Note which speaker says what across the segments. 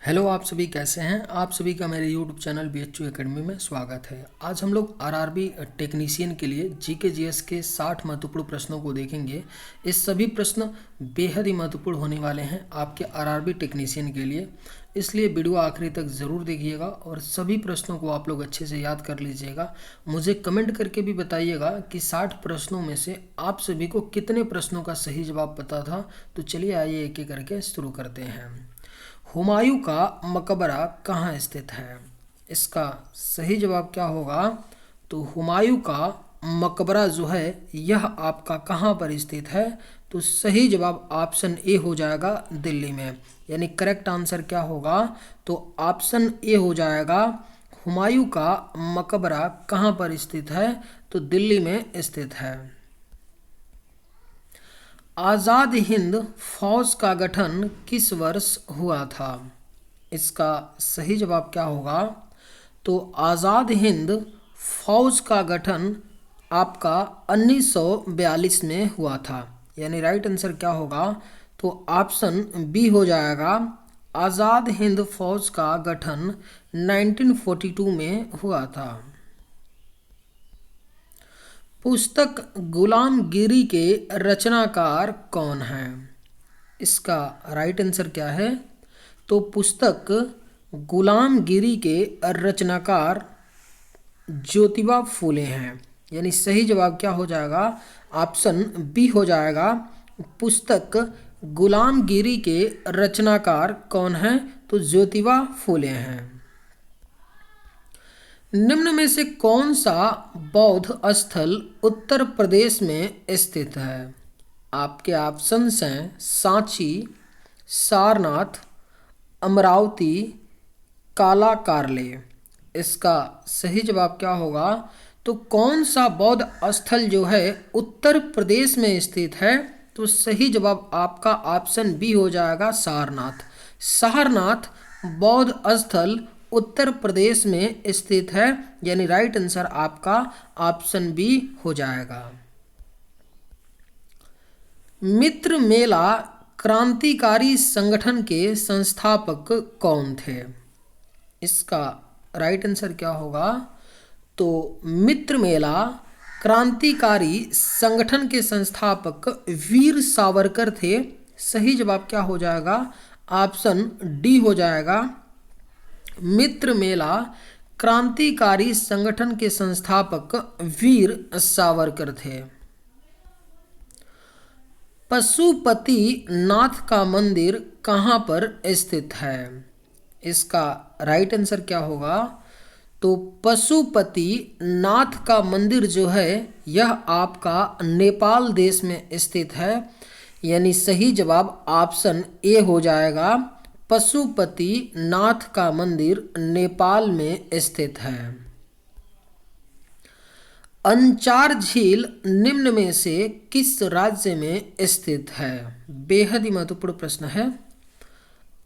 Speaker 1: Hello, आप सभी कैसे हैं। आप सभी का मेरे यूट्यूब चैनल BHU एकेडमी में स्वागत है। आज हम लोग आरआरबी टेक्नीशियन के लिए जीके जीएस के 60 महत्वपूर्ण प्रश्नों को देखेंगे। इस सभी प्रश्न बेहद ही महत्वपूर्ण होने वाले हैं आपके आरआरबी टेक्नीशियन के लिए, इसलिए वीडियो आखिरी तक ज़रूर देखिएगा और सभी प्रश्नों को आप लोग अच्छे से याद कर लीजिएगा। मुझे कमेंट करके भी बताइएगा कि 60 प्रश्नों में से आप सभी को कितने प्रश्नों का सही जवाब पता था। तो चलिए आइए एक एक करके शुरू करते हैं। हुमायूं का मकबरा कहाँ स्थित है? इसका सही जवाब क्या होगा? तो हुमायूं का मकबरा जो है यह आपका कहाँ पर स्थित है? तो सही जवाब ऑप्शन ए हो जाएगा, दिल्ली में। यानी करेक्ट आंसर क्या होगा? तो ऑप्शन ए हो जाएगा, हुमायूं का मकबरा कहाँ पर स्थित है? तो दिल्ली में स्थित है। आज़ाद हिंद फौज का गठन किस वर्ष हुआ था? इसका सही जवाब क्या होगा? तो आज़ाद हिंद फौज का गठन आपका 1942 में हुआ था। यानी राइट आंसर क्या होगा? तो ऑप्शन बी हो जाएगा, आज़ाद हिंद फौज का गठन 1942 में हुआ था। पुस्तक गुलामगिरी के रचनाकार कौन है? इसका राइट आंसर क्या है? तो पुस्तक गुलामगिरी के रचनाकार ज्योतिबा फूले हैं। यानी सही जवाब क्या हो जाएगा? ऑप्शन बी हो जाएगा, पुस्तक गुलामगिरी के रचनाकार कौन है? तो ज्योतिबा फूले हैं। निम्न में से कौन सा बौद्ध स्थल उत्तर प्रदेश में स्थित है? आपके ऑप्शंस हैं सांची, सारनाथ, अमरावती, काला कार्ले। इसका सही जवाब क्या होगा? तो कौन सा बौद्ध स्थल जो है उत्तर प्रदेश में स्थित है? तो सही जवाब आपका ऑप्शन बी हो जाएगा, सारनाथ। सारनाथ बौद्ध स्थल उत्तर प्रदेश में स्थित है। यानी राइट आंसर आपका ऑप्शन बी हो जाएगा। मित्र मेला क्रांतिकारी संगठन के संस्थापक कौन थे? इसका राइट आंसर क्या होगा? तो मित्र मेला क्रांतिकारी संगठन के संस्थापक वीर सावरकर थे। सही जवाब क्या हो जाएगा? ऑप्शन डी हो जाएगा, मित्र मेला क्रांतिकारी संगठन के संस्थापक वीर सावरकर थे। पशुपति नाथ का मंदिर कहाँ पर स्थित है? इसका राइट आंसर क्या होगा? तो पशुपति नाथ का मंदिर जो है यह आपका नेपाल देश में स्थित है। यानी सही जवाब ऑप्शन ए हो जाएगा, पशुपति नाथ का मंदिर नेपाल में स्थित है। अंचार झील निम्न में से किस राज्य में स्थित है? बेहद ही महत्वपूर्ण प्रश्न है।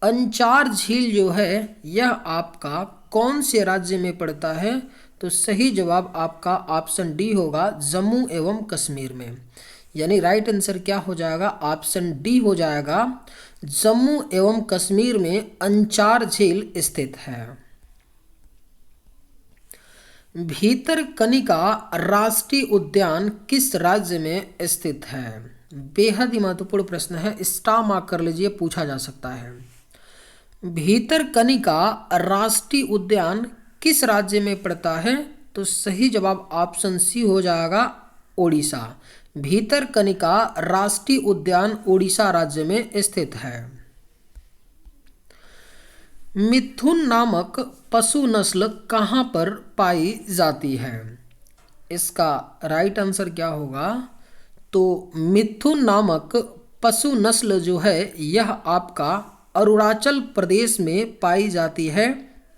Speaker 1: अंचार झील जो है यह आपका कौन से राज्य में पड़ता है? तो सही जवाब आपका ऑप्शन डी होगा, जम्मू एवं कश्मीर में। यानी राइट आंसर क्या हो जाएगा? ऑप्शन डी हो जाएगा, जम्मू एवं कश्मीर में अंचार झील स्थित है। भीतरकनिका राष्ट्रीय उद्यान किस राज्य में स्थित है? बेहद ही महत्वपूर्ण प्रश्न है, स्टार मार्क कर लीजिए, पूछा जा सकता है। भीतरकनिका राष्ट्रीय उद्यान किस राज्य में पड़ता है? तो सही जवाब ऑप्शन सी हो जाएगा, ओडिशा। भीतरकनिका राष्ट्रीय उद्यान ओडिशा राज्य में स्थित है। मिथुन नामक पशु नस्ल कहाँ पर पाई जाती है? इसका राइट आंसर क्या होगा? तो मिथुन नामक पशु नस्ल जो है यह आपका अरुणाचल प्रदेश में पाई जाती है।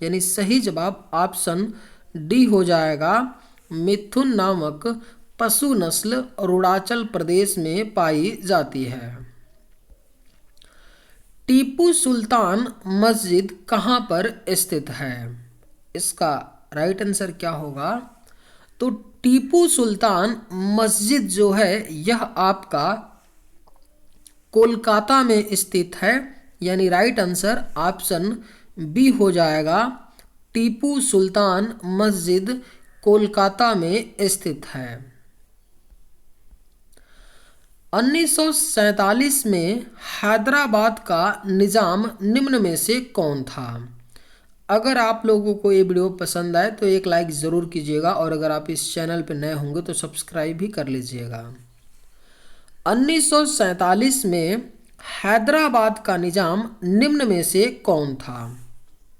Speaker 1: यानी सही जवाब ऑप्शन डी हो जाएगा, मिथुन नामक पशु नस्ल अरुणाचल प्रदेश में पाई जाती है। टीपू सुल्तान मस्जिद कहाँ पर स्थित है? इसका राइट आंसर क्या होगा? तो टीपू सुल्तान मस्जिद जो है यह आपका कोलकाता में स्थित है। यानी राइट आंसर ऑप्शन बी हो जाएगा टीपू सुल्तान मस्जिद कोलकाता में स्थित है। 1947 में हैदराबाद का निज़ाम निम्न में से कौन था? अगर आप लोगों को ये वीडियो पसंद आए तो एक लाइक ज़रूर कीजिएगा और अगर आप इस चैनल पर नए होंगे तो सब्सक्राइब भी कर लीजिएगा। 1947 में हैदराबाद का निज़ाम निम्न में से कौन था?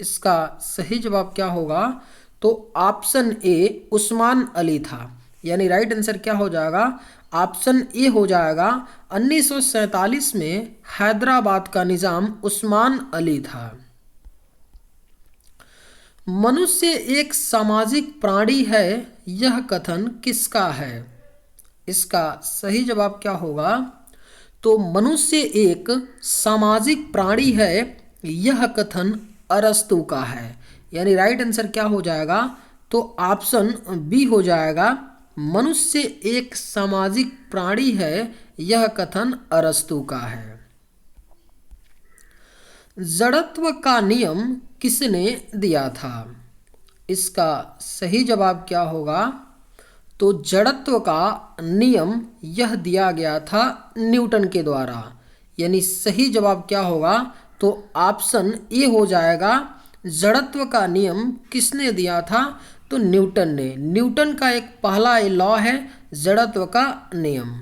Speaker 1: इसका सही जवाब क्या होगा? तो ऑप्शन ए उस्मान अली था। यानी राइट आंसर क्या हो जाएगा? ऑप्शन ए हो जाएगा। 1947 में हैदराबाद का निज़ाम उस्मान अली था। मनुष्य एक सामाजिक प्राणी है, यह कथन किसका है? इसका सही जवाब क्या होगा? तो मनुष्य एक सामाजिक प्राणी है, यह कथन अरस्तु का है। यानी राइट आंसर क्या हो जाएगा? तो ऑप्शन बी हो जाएगा। मनुष्य एक सामाजिक प्राणी है, यह कथन अरस्तु का है। जड़त्व का नियम किसने दिया था? इसका सही जवाब क्या होगा? तो जड़त्व का नियम यह दिया गया था न्यूटन के द्वारा। यानी सही जवाब क्या होगा? तो ऑप्शन ए हो जाएगा। जड़त्व का नियम किसने दिया था? तो न्यूटन ने। न्यूटन का एक पहला लॉ है जड़त्व का नियम।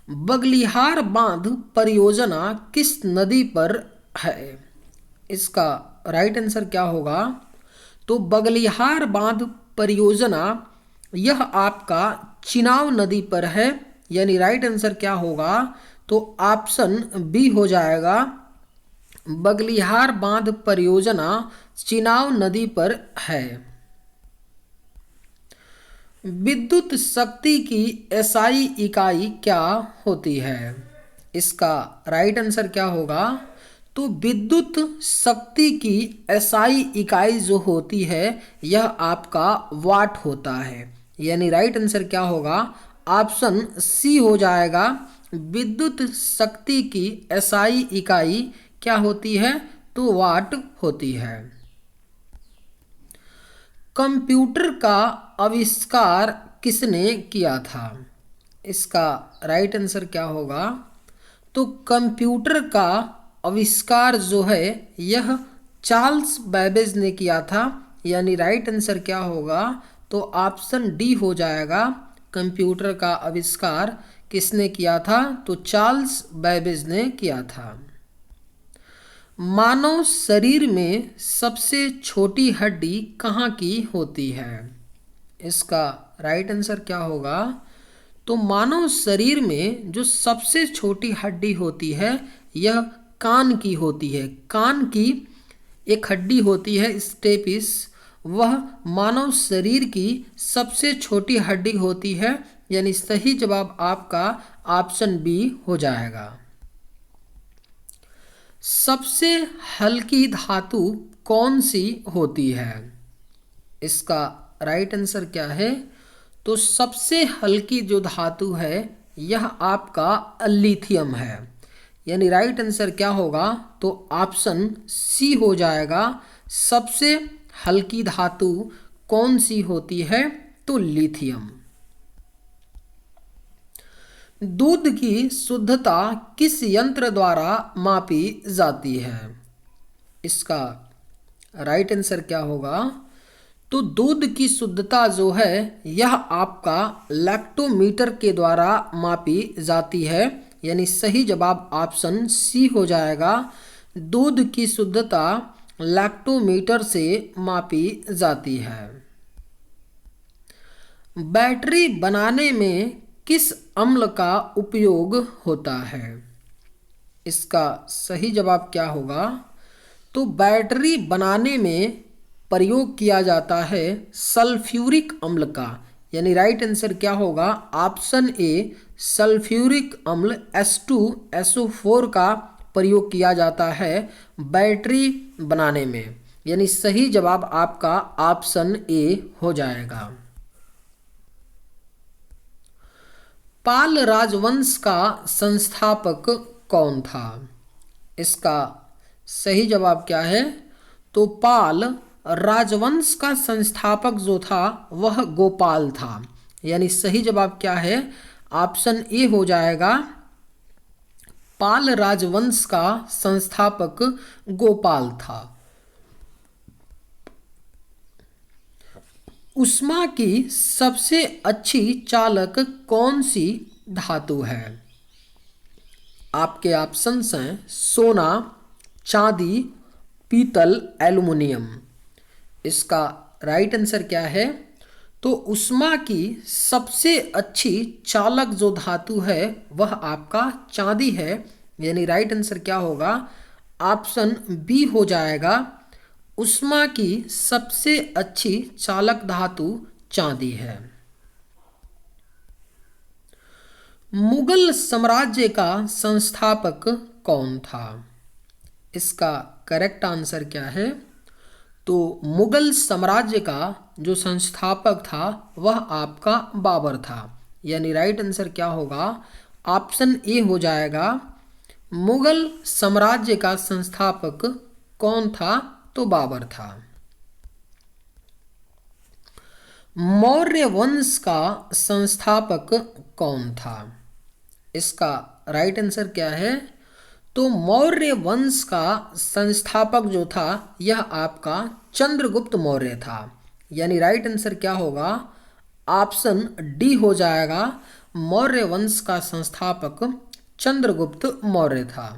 Speaker 1: बगलिहार बांध परियोजना किस नदी पर है? इसका राइट आंसर क्या होगा? तो बगलिहार बांध परियोजना यह आपका चिनाब नदी पर है। यानी राइट आंसर क्या होगा? तो ऑप्शन बी हो जाएगा। बगलिहार बांध परियोजना चिनाब नदी पर है। विद्युत शक्ति की एसआई इकाई क्या होती है? इसका राइट आंसर क्या होगा? तो विद्युत शक्ति की एसआई इकाई जो होती है यह आपका वाट होता है। यानी राइट आंसर क्या होगा? ऑप्शन सी हो जाएगा। विद्युत शक्ति की एसआई इकाई क्या होती है? तो वाट होती है। कंप्यूटर का आविष्कार किसने किया था? इसका राइट आंसर क्या होगा? तो कंप्यूटर का आविष्कार जो है यह चार्ल्स बैबेज ने किया था। यानी राइट आंसर क्या होगा? तो ऑप्शन डी हो जाएगा। कंप्यूटर का आविष्कार किसने किया था? तो चार्ल्स बैबेज ने किया था। मानव शरीर में सबसे छोटी हड्डी कहाँ की होती है? इसका राइट आंसर क्या होगा? तो मानव शरीर में जो सबसे छोटी हड्डी होती है यह कान की होती है। कान की एक हड्डी होती है स्टेपिस, वह मानव शरीर की सबसे छोटी हड्डी होती है। यानी सही जवाब आपका ऑप्शन बी हो जाएगा। सबसे हल्की धातु कौन सी होती है? इसका राइट आंसर क्या है? तो सबसे हल्की जो धातु है यह आपका लिथियम है। यानी राइट आंसर क्या होगा? तो ऑप्शन सी हो जाएगा। सबसे हल्की धातु कौन सी होती है? तो लिथियम। दूध की शुद्धता किस यंत्र द्वारा मापी जाती है? इसका राइट आंसर क्या होगा? तो दूध की शुद्धता जो है यह आपका लैक्टोमीटर के द्वारा मापी जाती है। यानी सही जवाब ऑप्शन सी हो जाएगा। दूध की शुद्धता लैक्टोमीटर से मापी जाती है। बैटरी बनाने में किस अम्ल का उपयोग होता है? इसका सही जवाब क्या होगा? तो बैटरी बनाने में प्रयोग किया जाता है सल्फ्यूरिक अम्ल का। यानी राइट आंसर क्या होगा? ऑप्शन ए सल्फ्यूरिक अम्ल H2SO4 का प्रयोग किया जाता है बैटरी बनाने में। यानी सही जवाब आपका ऑप्शन ए हो जाएगा। पाल राजवंश का संस्थापक कौन था? इसका सही जवाब क्या है? तो पाल राजवंश का संस्थापक जो था वह गोपाल था। यानी सही जवाब क्या है? ऑप्शन ए हो जाएगा, पाल राजवंश का संस्थापक गोपाल था। ऊष्मा की सबसे अच्छी चालक कौन सी धातु है? आपके ऑप्शंस हैं सोना, चांदी, पीतल, एल्युमिनियम। इसका राइट आंसर क्या है? तो ऊष्मा की सबसे अच्छी चालक जो धातु है वह आपका चांदी है। यानी राइट आंसर क्या होगा? ऑप्शन बी हो जाएगा, ऊष्मा की सबसे अच्छी चालक धातु चांदी है। मुगल साम्राज्य का संस्थापक कौन था? इसका करेक्ट आंसर क्या है? तो मुगल साम्राज्य का जो संस्थापक था वह आपका बाबर था। यानी राइट आंसर क्या होगा? ऑप्शन ए हो जाएगा, मुगल साम्राज्य का संस्थापक कौन था? तो बाबर था। मौर्य वंश का संस्थापक कौन था? इसका राइट आंसर क्या है? तो मौर्य वंश का संस्थापक जो था यह आपका चंद्रगुप्त मौर्य था। यानी राइट आंसर क्या होगा? ऑप्शन डी हो जाएगा, मौर्य वंश का संस्थापक चंद्रगुप्त मौर्य था।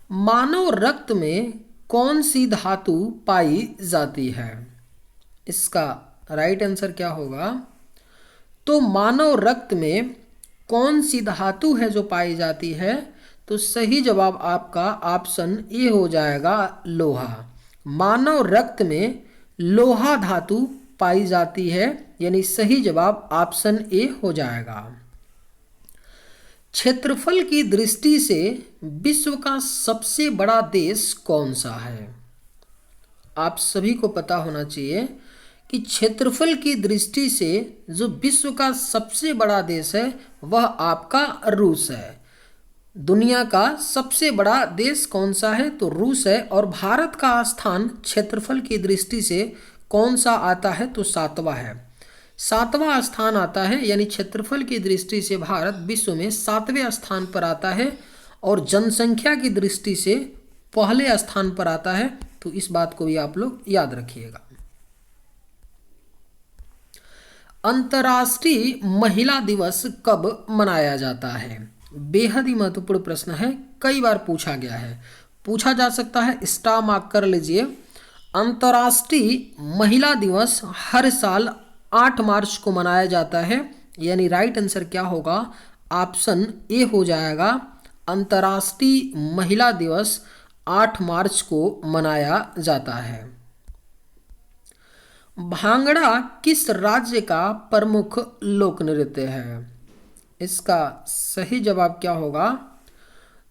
Speaker 1: मानव रक्त में कौन सी धातु पाई जाती है? इसका राइट आंसर क्या होगा? तो मानव रक्त में कौन सी धातु है जो पाई जाती है? तो सही जवाब आपका ऑप्शन ए हो जाएगा, लोहा। मानव रक्त में लोहा धातु पाई जाती है। यानी सही जवाब ऑप्शन ए हो जाएगा। क्षेत्रफल की दृष्टि से विश्व का सबसे बड़ा देश कौन सा है? आप सभी को पता होना चाहिए कि क्षेत्रफल की दृष्टि से जो विश्व का सबसे बड़ा देश है वह आपका रूस है। दुनिया का सबसे बड़ा देश कौन सा है? तो रूस है। और भारत का स्थान क्षेत्रफल की दृष्टि से कौन सा आता है? तो 7वां है। 7वां स्थान आता है। यानी क्षेत्रफल की दृष्टि से भारत विश्व में 7वें स्थान पर आता है और जनसंख्या की दृष्टि से पहले स्थान पर आता है। तो इस बात को भी आप लोग याद रखिएगा। अंतर्राष्ट्रीय महिला दिवस कब मनाया जाता है? बेहद ही महत्वपूर्ण प्रश्न है, कई बार पूछा गया है, पूछा जा सकता है, स्टार मार्क कर लीजिए। अंतर्राष्ट्रीय महिला दिवस हर साल 8 मार्च को मनाया जाता है। यानी राइट आंसर क्या होगा? ऑप्शन ए हो जाएगा, अंतर्राष्ट्रीय महिला दिवस 8 मार्च को मनाया जाता है। भांगड़ा किस राज्य का प्रमुख लोक नृत्य है? इसका सही जवाब क्या होगा?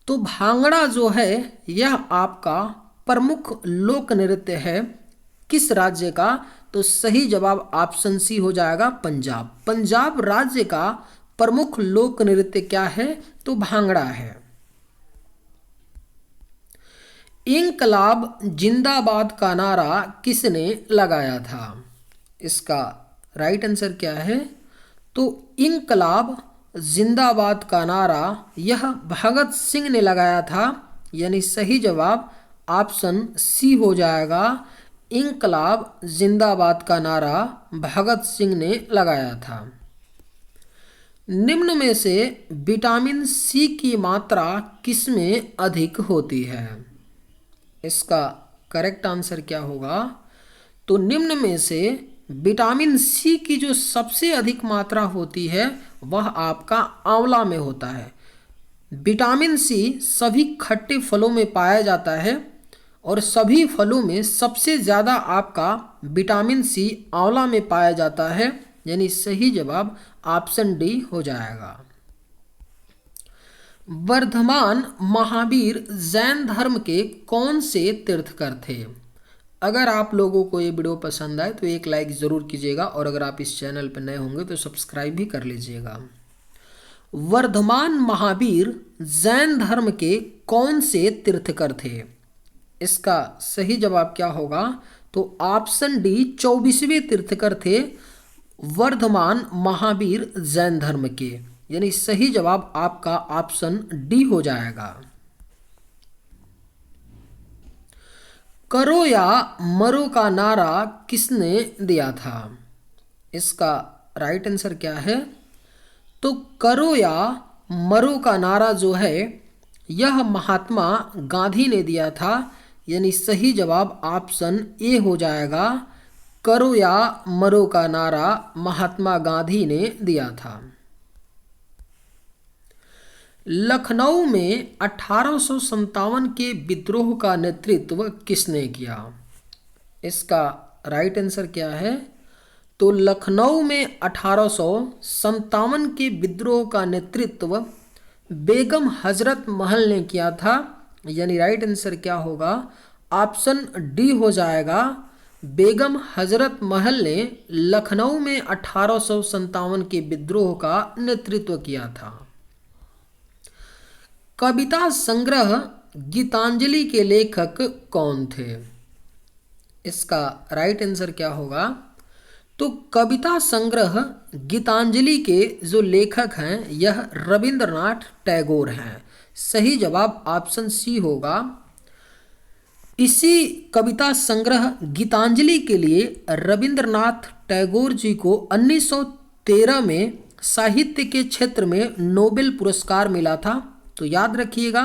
Speaker 1: तो भांगड़ा जो है यह आपका प्रमुख लोक नृत्य है। किस राज्य का? तो सही जवाब ऑप्शन सी हो जाएगा, पंजाब। पंजाब राज्य का प्रमुख लोक नृत्य क्या है? तो भांगड़ा है। इंकलाब जिंदाबाद का नारा किसने लगाया था? इसका राइट आंसर क्या है? तो इंकलाब जिंदाबाद का नारा यह भगत सिंह ने लगाया था। यानी सही जवाब ऑप्शन सी हो जाएगा, इंकलाब जिंदाबाद का नारा भगत सिंह ने लगाया था। निम्न में से विटामिन सी की मात्रा किसमें अधिक होती है? इसका करेक्ट आंसर क्या होगा? तो निम्न में से विटामिन सी की जो सबसे अधिक मात्रा होती है वह आपका आंवला में होता है। विटामिन सी सभी खट्टे फलों में पाया जाता है और सभी फलों में सबसे ज़्यादा आपका विटामिन सी आंवला में पाया जाता है। यानी सही जवाब ऑप्शन डी हो जाएगा। वर्धमान महावीर जैन धर्म के कौन से तीर्थकर थे? अगर आप लोगों को ये वीडियो पसंद आए तो एक लाइक ज़रूर कीजिएगा और अगर आप इस चैनल पर नए होंगे तो सब्सक्राइब भी कर लीजिएगा। वर्धमान महावीर जैन धर्म के कौन से तीर्थकर थे? इसका सही जवाब क्या होगा? तो ऑप्शन डी 24वें तीर्थकर थे वर्धमान महावीर जैन धर्म के, यानी सही जवाब आपका ऑप्शन डी हो जाएगा। करो या मरो का नारा किसने दिया था? इसका राइट आंसर क्या है? तो करो या मरो का नारा जो है यह महात्मा गांधी ने दिया था, यानी सही जवाब ऑप्शन ए हो जाएगा। करो या मरो का नारा महात्मा गांधी ने दिया था। लखनऊ में 1857 के विद्रोह का नेतृत्व किसने किया? इसका राइट आंसर क्या है? तो लखनऊ में 1857 के विद्रोह का नेतृत्व बेगम हजरत महल ने किया था, यानी राइट आंसर क्या होगा? ऑप्शन डी हो जाएगा। बेगम हजरत महल ने लखनऊ में 1857 के विद्रोह का नेतृत्व किया था। कविता संग्रह गीतांजलि के लेखक कौन थे? इसका राइट आंसर क्या होगा? तो कविता संग्रह गीतांजलि के जो लेखक हैं यह रविंद्रनाथ टैगोर हैं। सही जवाब ऑप्शन सी होगा। इसी कविता संग्रह गीतांजलि के लिए रविंद्रनाथ टैगोर जी को 1913 में साहित्य के क्षेत्र में नोबेल पुरस्कार मिला था। तो याद रखिएगा,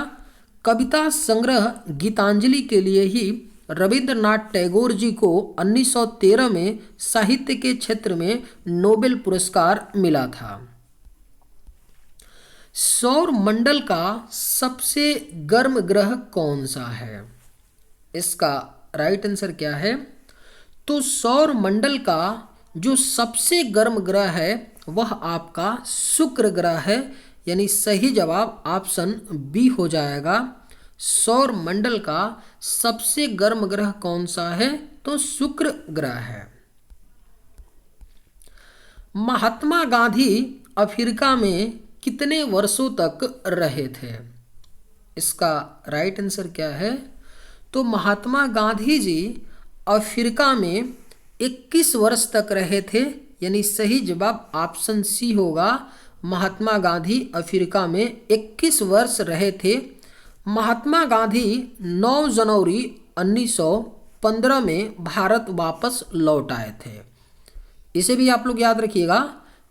Speaker 1: कविता संग्रह गीतांजलि के लिए ही रविंद्रनाथ टैगोर जी को 1913 में साहित्य के क्षेत्र में नोबेल पुरस्कार मिला था। सौर मंडल का सबसे गर्म ग्रह कौन सा है? इसका राइट आंसर क्या है? तो सौर मंडल का जो सबसे गर्म ग्रह है वह आपका शुक्र ग्रह है, यानी सही जवाब ऑप्शन बी हो जाएगा। सौर मंडल का सबसे गर्म ग्रह कौन सा है? तो शुक्र ग्रह है। महात्मा गांधी अफ्रीका में कितने वर्षों तक रहे थे? इसका राइट आंसर क्या है? तो महात्मा गांधी जी अफ्रीका में 21 वर्ष तक रहे थे, यानी सही जवाब ऑप्शन सी होगा। महात्मा गांधी अफ्रीका में 21 वर्ष रहे थे। महात्मा गांधी 9 जनवरी 1915 में भारत वापस लौट आए थे। इसे भी आप लोग याद रखिएगा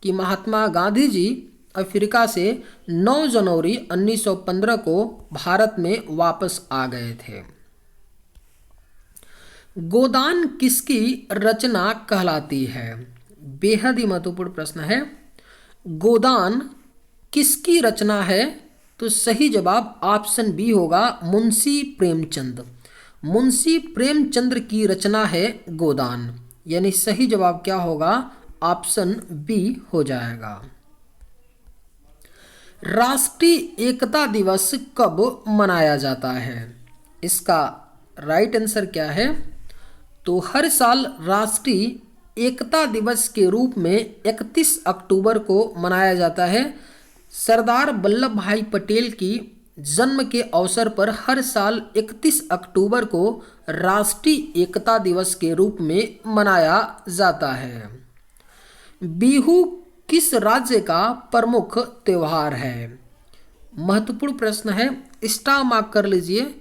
Speaker 1: कि महात्मा गांधी जी अफ्रीका से 9 जनवरी 1915 को भारत में वापस आ गए थे। गोदान किसकी रचना कहलाती है? बेहद ही महत्वपूर्ण प्रश्न है। गोदान किसकी रचना है? तो सही जवाब ऑप्शन बी होगा, मुंशी प्रेमचंद। मुंशी प्रेमचंद की रचना है गोदान, यानी सही जवाब क्या होगा? ऑप्शन बी हो जाएगा। राष्ट्रीय एकता दिवस कब मनाया जाता है? इसका राइट आंसर क्या है? तो हर साल राष्ट्रीय एकता दिवस के रूप में 31 अक्टूबर को मनाया जाता है। सरदार वल्लभ भाई पटेल की जन्म के अवसर पर हर साल 31 अक्टूबर को राष्ट्रीय एकता दिवस के रूप में मनाया जाता है। बिहू किस राज्य का प्रमुख त्योहार है? महत्वपूर्ण प्रश्न है, स्टार मार्क कर लीजिए।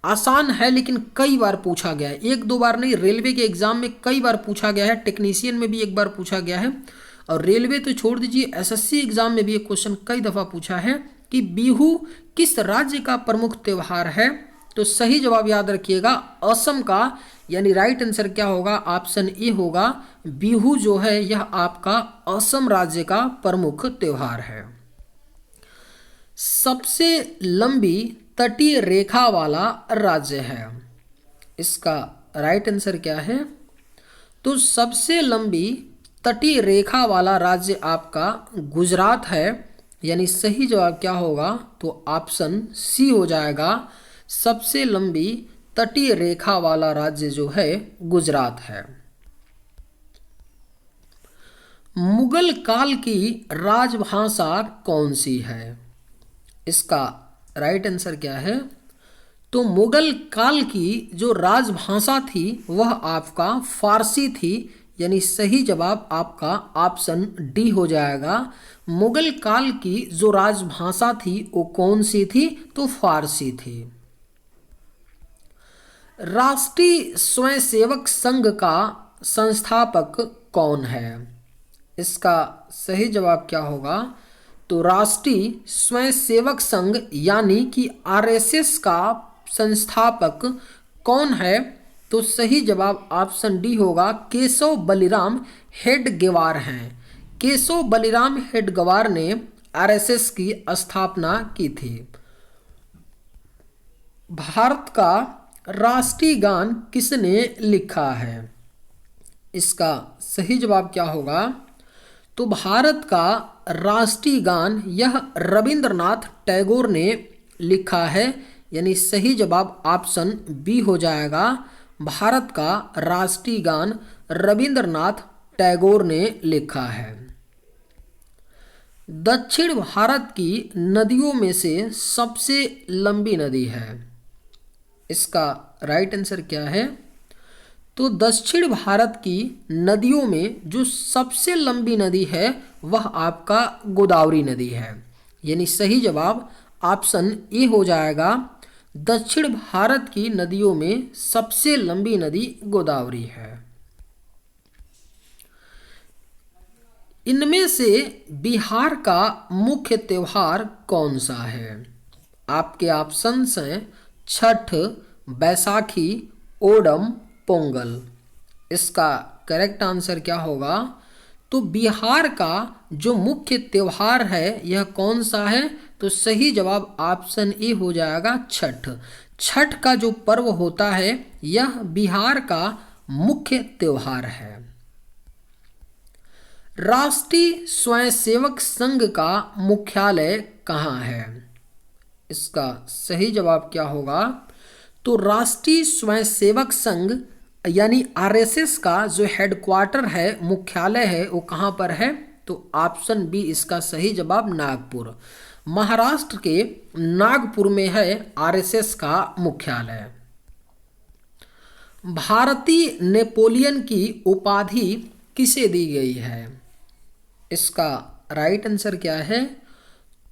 Speaker 1: आसान है लेकिन कई बार पूछा गया है, एक दो बार नहीं, रेलवे के एग्जाम में कई बार पूछा गया है, टेक्नीशियन में भी एक बार पूछा गया है, और रेलवे तो छोड़ दीजिए, एसएससी एग्जाम में भी एक क्वेश्चन कई दफा पूछा है कि बिहू किस राज्य का प्रमुख त्योहार है। तो सही जवाब याद रखिएगा, असम का, यानी राइट आंसर क्या होगा? ऑप्शन ए होगा। बिहू जो है यह आपका असम राज्य का प्रमुख त्योहार है। सबसे लंबी तटीय रेखा वाला राज्य है, इसका राइट आंसर क्या है? तो सबसे लंबी तटीय रेखा वाला राज्य आपका गुजरात है, यानी सही जवाब क्या होगा? तो ऑप्शन सी हो जाएगा। सबसे लंबी तटीय रेखा वाला राज्य जो है गुजरात है। मुगल काल की राजभाषा कौन सी है? इसका राइट आंसर क्या है? तो मुगल काल की जो राजभाषा थी वह आपका फारसी थी, यानी सही जवाब आपका ऑप्शन डी हो जाएगा। मुगल काल की जो राजभाषा थी वो कौन सी थी? तो फारसी थी। राष्ट्रीय स्वयंसेवक संघ का संस्थापक कौन है? इसका सही जवाब क्या होगा? तो राष्ट्रीय स्वयंसेवक संघ यानी कि आरएसएस का संस्थापक कौन है? तो सही जवाब ऑप्शन डी होगा, केशव बलिराम हेडगेवार हैं। केशव बलिराम हेडगेवार ने आरएसएस की स्थापना की थी। भारत का राष्ट्रीय गान किसने लिखा है? इसका सही जवाब क्या होगा? तो भारत का राष्ट्रीय गान यह रविंद्रनाथ टैगोर ने लिखा है, यानी सही जवाब ऑप्शन बी हो जाएगा। भारत का राष्ट्रीय गान रविंद्रनाथ टैगोर ने लिखा है। दक्षिण भारत की नदियों में से सबसे लंबी नदी है। इसका राइट आंसर क्या है? तो दक्षिण भारत की नदियों में जो सबसे लंबी नदी है वह आपका गोदावरी नदी है, यानी सही जवाब ऑप्शन ए हो जाएगा। दक्षिण भारत की नदियों में सबसे लंबी नदी गोदावरी है। इनमें से बिहार का मुख्य त्योहार कौन सा है? आपके ऑप्शंस हैं छठ, बैसाखी, ओणम, पोंगल। इसका करेक्ट आंसर क्या होगा? तो बिहार का जो मुख्य त्योहार है यह कौन सा है? तो सही जवाब ऑप्शन ए हो जाएगा, छठ। छठ का जो पर्व होता है यह बिहार का मुख्य त्योहार है। राष्ट्रीय स्वयंसेवक संघ का मुख्यालय कहाँ है? इसका सही जवाब क्या होगा? तो राष्ट्रीय स्वयंसेवक संघ यानी आरएसएस का जो हेडक्वार्टर है, मुख्यालय है, वो कहाँ पर है? तो ऑप्शन बी इसका सही जवाब नागपुर। महाराष्ट्र के नागपुर में है आरएसएस का मुख्यालय। भारतीय नेपोलियन की उपाधि किसे दी गई है? इसका राइट आंसर क्या है?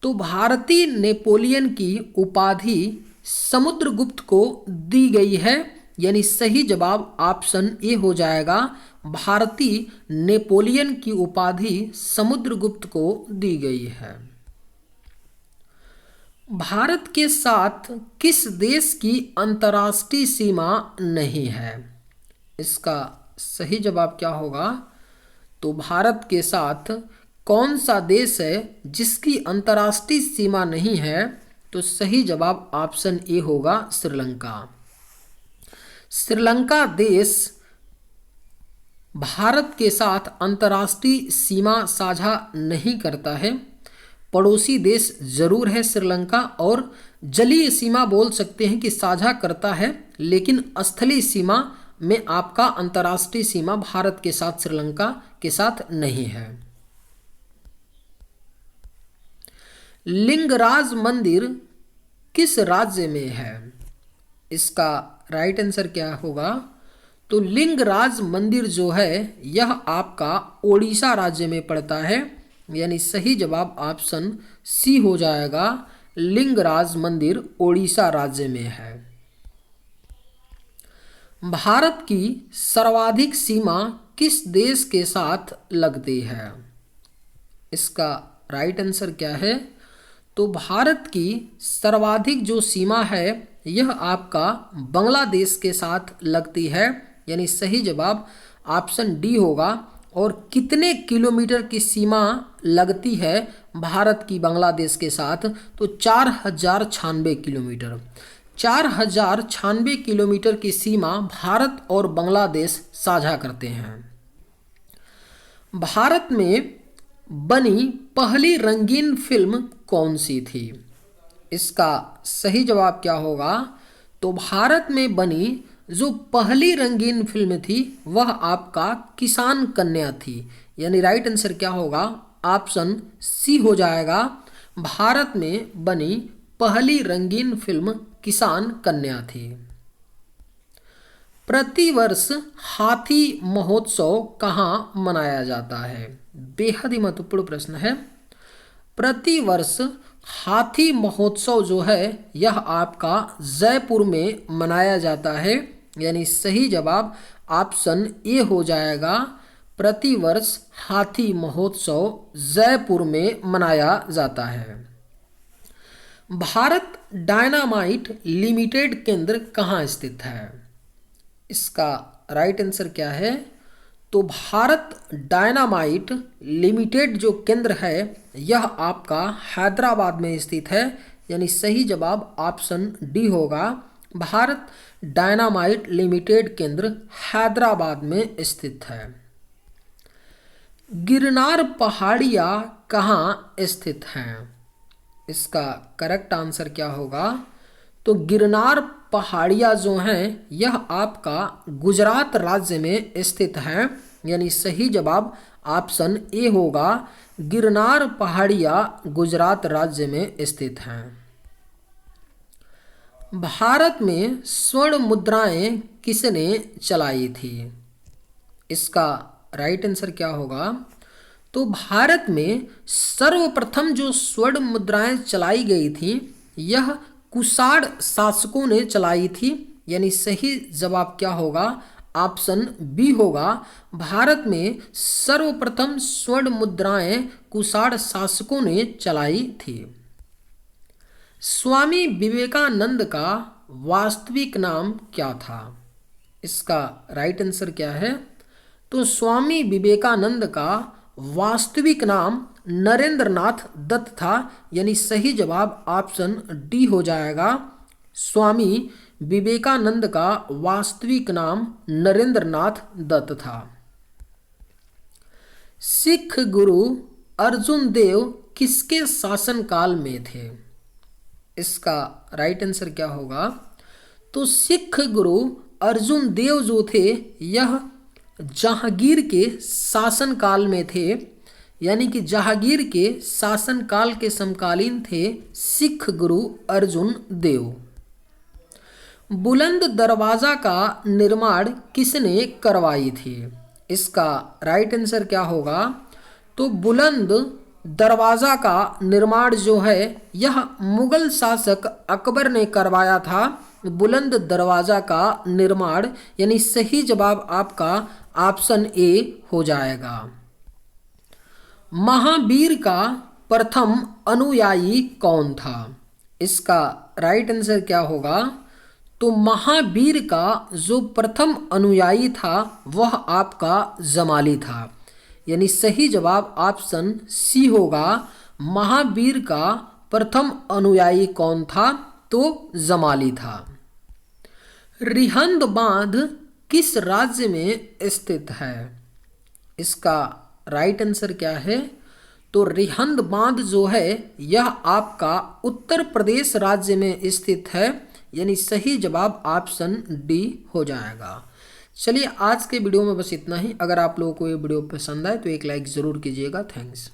Speaker 1: तो भारतीय नेपोलियन की उपाधि समुद्रगुप्त को दी गई है, यानी सही जवाब ऑप्शन ए हो जाएगा। भारतीय नेपोलियन की उपाधि समुद्रगुप्त को दी गई है। भारत के साथ किस देश की अंतर्राष्ट्रीय सीमा नहीं है? इसका सही जवाब क्या होगा? तो भारत के साथ कौन सा देश है जिसकी अंतर्राष्ट्रीय सीमा नहीं है? तो सही जवाब ऑप्शन ए होगा, श्रीलंका। श्रीलंका देश भारत के साथ अंतर्राष्ट्रीय सीमा साझा नहीं करता है। पड़ोसी देश जरूर है श्रीलंका, और जलीय सीमा बोल सकते हैं कि साझा करता है, लेकिन स्थलीय सीमा में आपका अंतर्राष्ट्रीय सीमा भारत के साथ श्रीलंका के साथ नहीं है। लिंगराज मंदिर किस राज्य में है? इसका राइट आंसर क्या होगा? तो लिंगराज मंदिर जो है यह आपका ओडिशा राज्य में पड़ता है, यानी सही जवाब ऑप्शन सी हो जाएगा। लिंगराज मंदिर ओडिशा राज्य में है। भारत की सर्वाधिक सीमा किस देश के साथ लगती है? इसका राइट आंसर क्या है? तो भारत की सर्वाधिक जो सीमा है यह आपका बांग्लादेश के साथ लगती है, यानी सही जवाब ऑप्शन डी होगा। और कितने किलोमीटर की सीमा लगती है भारत की बांग्लादेश के साथ? तो 4096 किलोमीटर। 4096 किलोमीटर की सीमा भारत और बांग्लादेश साझा करते हैं। भारत में बनी पहली रंगीन फिल्म कौन सी थी? इसका सही जवाब क्या होगा? तो भारत में बनी जो पहली रंगीन फिल्म थी वह आपका किसान कन्या थी, यानी राइट आंसर क्या होगा, ऑप्शन सी हो जाएगा। भारत में बनी पहली रंगीन फिल्म किसान कन्या थी। प्रतिवर्ष हाथी महोत्सव कहाँ मनाया जाता है? बेहद ही महत्वपूर्ण प्रश्न है। प्रतिवर्ष हाथी महोत्सव जो है यह आपका जयपुर में मनाया जाता है, यानी सही जवाब ऑप्शन ए हो जाएगा। प्रतिवर्ष हाथी महोत्सव जयपुर में मनाया जाता है। भारत डायनामाइट लिमिटेड केंद्र कहाँ स्थित है? इसका राइट आंसर क्या है? तो भारत डायनामाइट लिमिटेड जो केंद्र है यह आपका हैदराबाद में स्थित है, यानी सही जवाब ऑप्शन डी होगा। भारत डायनामाइट लिमिटेड केंद्र हैदराबाद में स्थित है। गिरनार पहाड़ियाँ कहाँ स्थित हैं? इसका करेक्ट आंसर क्या होगा? तो गिरनार पहाड़ियाँ जो हैं यह आपका गुजरात राज्य में स्थित हैं, यानी सही जवाब ऑप्शन ए होगा। गिरनार पहाड़ियाँ गुजरात राज्य में स्थित हैं। भारत में स्वर्ण मुद्राएं किसने चलाई थी? इसका राइट आंसर क्या होगा? तो भारत में सर्वप्रथम जो स्वर्ण मुद्राएं चलाई गई थी यह कुषाण शासकों ने चलाई थी, यानी सही जवाब क्या होगा? ऑप्शन बी होगा। भारत में सर्वप्रथम स्वर्ण मुद्राएं कुषाण शासकों ने चलाई थी। स्वामी विवेकानंद का वास्तविक नाम क्या था? इसका राइट आंसर क्या है? तो स्वामी विवेकानंद का वास्तविक नाम नरेंद्रनाथ दत्त था, यानी सही जवाब ऑप्शन डी हो जाएगा। स्वामी विवेकानंद का वास्तविक नाम नरेंद्रनाथ दत्त था। सिख गुरु अर्जुन देव किसके शासनकाल में थे? इसका राइट आंसर क्या होगा? तो सिख गुरु अर्जुन देव जो थे यह जहांगीर के शासनकाल में थे, यानी कि जहांगीर के शासनकाल के समकालीन थे सिख गुरु अर्जुन देव। बुलंद दरवाजा का निर्माण किसने करवाई थी? इसका राइट आंसर क्या होगा? तो बुलंद दरवाजा का निर्माण जो है यह मुगल शासक अकबर ने करवाया था। बुलंद दरवाजा का निर्माण, यानी सही जवाब आपका ऑप्शन ए हो जाएगा। महावीर का प्रथम अनुयायी कौन था? इसका राइट आंसर क्या होगा? तो महावीर का जो प्रथम अनुयायी था वह आपका जमाली था, यानी सही जवाब ऑप्शन सी होगा। महावीर का प्रथम अनुयायी कौन था? तो जमाली था। रिहंद बांध किस राज्य में स्थित है? इसका राइट आंसर क्या है? तो रिहंद बांध जो है यह आपका उत्तर प्रदेश राज्य में स्थित है, यानी सही जवाब ऑप्शन डी हो जाएगा। चलिए आज के वीडियो में बस इतना ही। अगर आप लोगों को ये वीडियो पसंद आए तो एक लाइक ज़रूर कीजिएगा। थैंक्स।